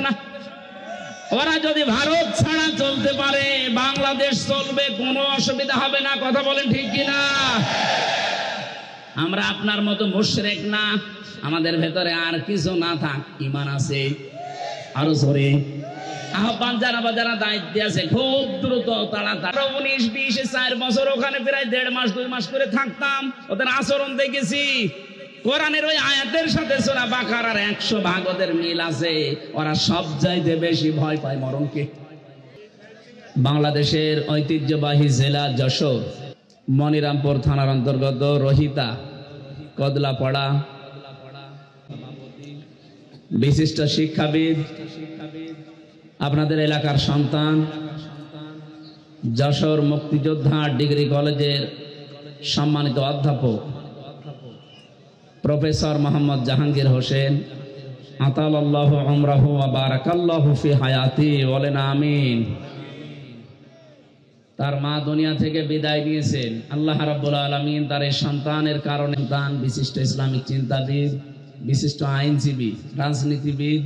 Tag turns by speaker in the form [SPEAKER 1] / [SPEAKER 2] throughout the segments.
[SPEAKER 1] না। ওরা যদি ভারত ছাড়া চলতে পারে বাংলাদেশ চলবে, কোনো অসুবিধা হবে না। কথা বলেন ঠিক কিনা? আমরা আপনার মতো মুশরিক না, আমাদের ভেতরে আর কিছু না থাক ঈমান আছে। আরো জোরে আহ্বান জানাবো যারা দায়িত্বে আছে, খুব দ্রুত তাড়াতাড়ি। 19-20 4 বছর ওখানে প্রায় 1.5 মাস 2 মাস করে থাকতাম, ওদের আচরণ দেখেছি। কোরআনের ওই আয়াতের সাথে সূরা বাকারার 100 ভাগ ওদের মিল আছে। ওরা সব চাইতে বেশি ভয় পায় মরণকে। বাংলাদেশের ঐতিহ্যবাহী জেলা যশোর, মনিরামপুর থানার অন্তর্গত রহিতা কদলাপাড়া, বিশিষ্ট শিক্ষাবিদ, আপনাদের এলাকার সন্তান, যশোর মুক্তিযোদ্ধা ডিগ্রি কলেজের সম্মানিত অধ্যাপক প্রফেসর মোহাম্মদ জাহাঙ্গীর হোসেন, আতালাল্লাহু উমরাহু ওয়া বারাকাল্লাহু ফি হায়াতি, বলেন আমিন। তার মা দুনিয়া থেকে বিদায় নিয়েছেন। আল্লাহ রাব্বুল আলামিন তার এই সন্তানের কারণে দান, বিশিষ্ট ইসলামিক চিন্তাবিদ, বিশিষ্ট আইনজীবী, রাজনীতিবিদ,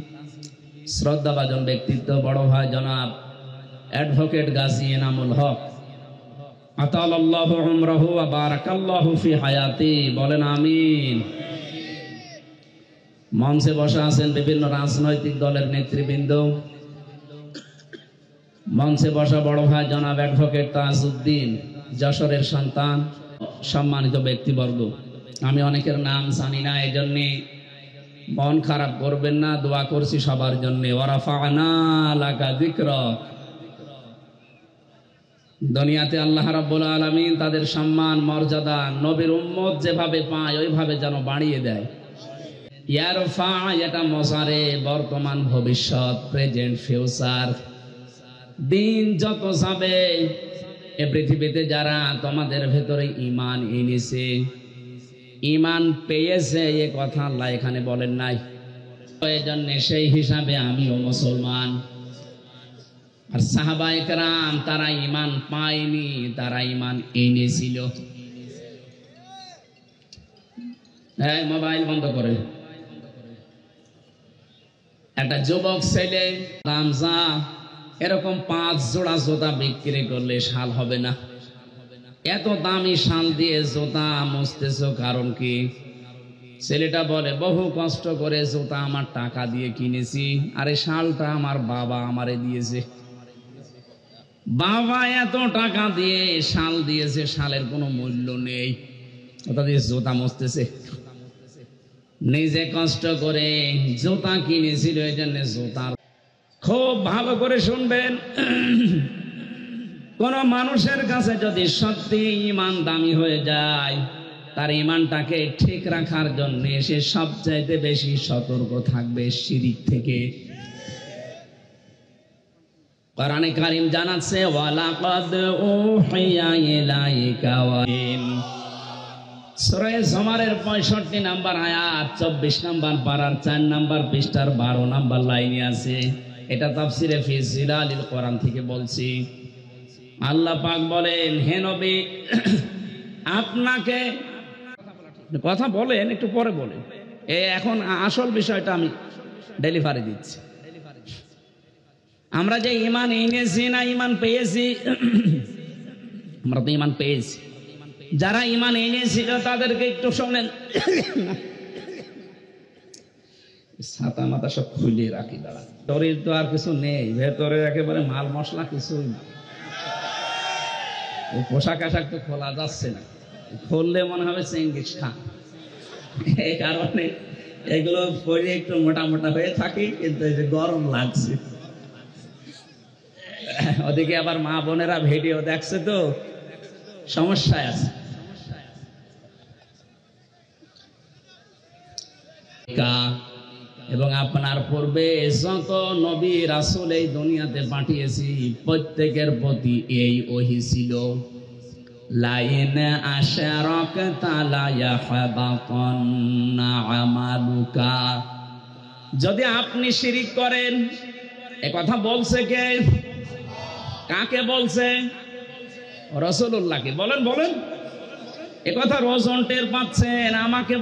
[SPEAKER 1] শ্রদ্ধাভাজন ব্যক্তিত্ব বড় ভাই জনাব অ্যাডভোকেট গাজী এনামুল হক, আতালাল্লাহু উমরাহু ওয়া বারাকাল্লাহু ফি হায়াতি, বলেন আমিন। মঞ্চে বসা আছেন বিভিন্ন রাজনৈতিক দলের নেতৃবৃন্দ, মঞ্চে বসা বড় ভাই জনাব অ্যাডভোকেট তাজউদ্দিন, যশোরের সন্তান, সম্মানিত ব্যক্তিবর্গ। আমি অনেকের নাম জানি না, এই জন্য মন খারাপ করবেন না, দোয়া করছি সবার জন্য। ওয়ারাফা'না লাকা যিকরাক। দুনিয়াতে আল্লাহ রাব্বুল আলামিন তাদের সম্মান মর্যাদা নবীর উম্মত যেভাবে পায় ওইভাবে যেন বাড়িয়ে দেয়। ইয়ারফা, এটা মজারে, বর্তমান ভবিষ্যৎ, প্রেজেন্ট ফিউচার। দিন যত যাবে এ পৃথিবীতে যারা তোমাদের ভেতরে ঈমান এনেছে, ঈমান পেয়েছে, এ কথা আল্লাহ এখানে বলেন নাই। এই জন্য সেই হিসাবে আমিও মুসলমান। আর সাহাবায়ে কেরাম তারা ঈমান পায়নি, তারা ঈমান এনেছিল। এই মোবাইল বন্ধ করে। একটা যুবক ছেলে গামছা এরকম 5 জোড়া জুতা বিক্রি করলে শাল হবে না। এত দামি শাল দিয়ে জুতা মুছতেছো কারণ কি? ছেলেটা বলে, বহু কষ্ট করে জুতা আমার টাকা দিয়ে কিনেছি, আর এই শালটা আমার বাবা আমারে দিয়েছে। বাবা এত টাকা দিয়ে শাল দিয়েছে, শালের কোনো মূল্য নেই, ওটা দিয়ে জুতা মুছতেছে। নিজে কষ্ট করে জুতা কিনেছিল, এই জন্য জুতার। খুব ভালো করে শুনবেন, কোন মানুষের কাছে যদি সত্যি ঈমান দামি হয়ে যায়, তার ঈমানটাকে ঠিক রাখার জন্য সে সবচাইতে বেশি সতর্ক থাকবে শিরিক থেকে। কোরআনে কারীম জানাচ্ছে, ওয়ালাকাদ উহিয়া ইলাইকা ওয়া সূরা জুমারের 65 নম্বর আয়াত, 24 নম্বর পারার 4 নম্বর পৃষ্ঠার 12 নম্বর লাইনে আছে। এটা তাফসিরে ফি জিলালিল কোরআন থেকে বলছি। আল্লাহ পাক বলেন, হে নবী, আপনাকে কথা বলেন, একটু পরে বলেন, এখন আসল বিষয়টা আমি ডেলিভারি দিচ্ছি। আমরা যে ঈমান এনেছি না ঈমান পেয়েছি? আমরা তো ঈমান পেয়েছি। যারা ঈমান এনেছিল তাদেরকে একটু শোনেন। ছাতা মাথা সব খুলে রাখি, দাঁড়া, শরীর তো আর কিছু নেই, ভেতরে একেবারে মাল মশলা কিছুই। পোশাক আশাক তো খোলা যাচ্ছে না, খুললে মনে হবে চেঙ্গিস খান। এই কারণে এগুলো পরে একটু মোটা মোটা হয়ে থাকে, কিন্তু এই যে গরম লাগছে। ওদিকে আবার মা বোনেরা ভিডিও দেখছে তো সমস্যায় আছে। এবং আপনার পূর্বে যত নবী রাসূল এই দুনিয়াতে পাঠিয়েছি, প্রত্যেকের প্রতি এই ওহী ছিল, লাইন আশরাকতা লা ইয়াহবাতান্না আমালুকা। যদি আপনি শিরিক করেন, এ কথা বলছে কে? কাকে বলছে? রাসূলুল্লাহকে। বলেন বলেন, এ কথা রোজন টের পাচ্ছেন? আমাকে